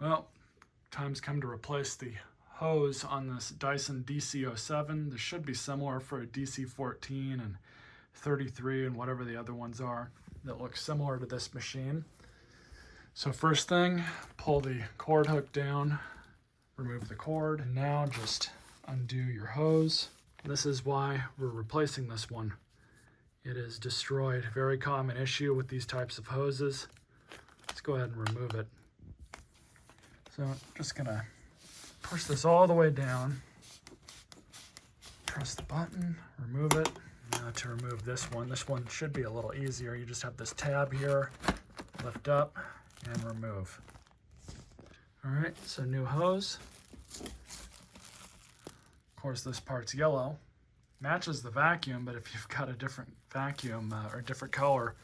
Well, time's come to replace the hose on this Dyson DC07. This should be similar for a DC14 and 33 and whatever the other ones are that look similar to this machine. So first thing, pull the cord hook down, remove the cord, and now just undo your hose. This is why we're replacing this one. It is destroyed. Very common issue with these types of hoses. Let's go ahead and remove it. So I'm just gonna push this all the way down, press the button, remove it. Now to remove this one should be a little easier. You just have this tab here, lift up and remove. All right, so new hose. Of course, this part's yellow. Matches the vacuum, but if you've got a different vacuum or a different color,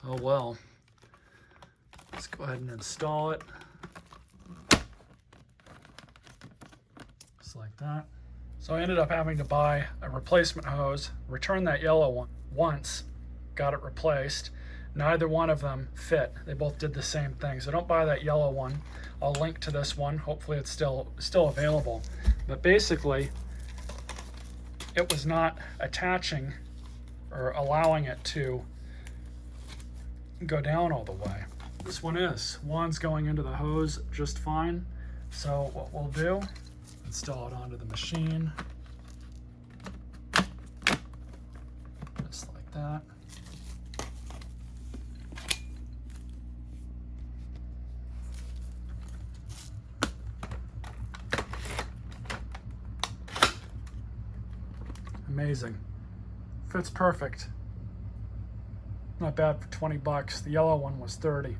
oh well. Let's go ahead and install it. Just like that. So I ended up having to buy a replacement hose, return that yellow one once, got it replaced. Neither one of them fit. They both did the same thing. So don't buy that yellow one. I'll link to this one. Hopefully it's still available. But basically, it was not attaching or allowing it to go down all the way. This one is. One's going into the hose just fine. So what we'll do, install it onto the machine. Just like that. Amazing. Fits perfect. Not bad for 20 bucks. The yellow one was 30.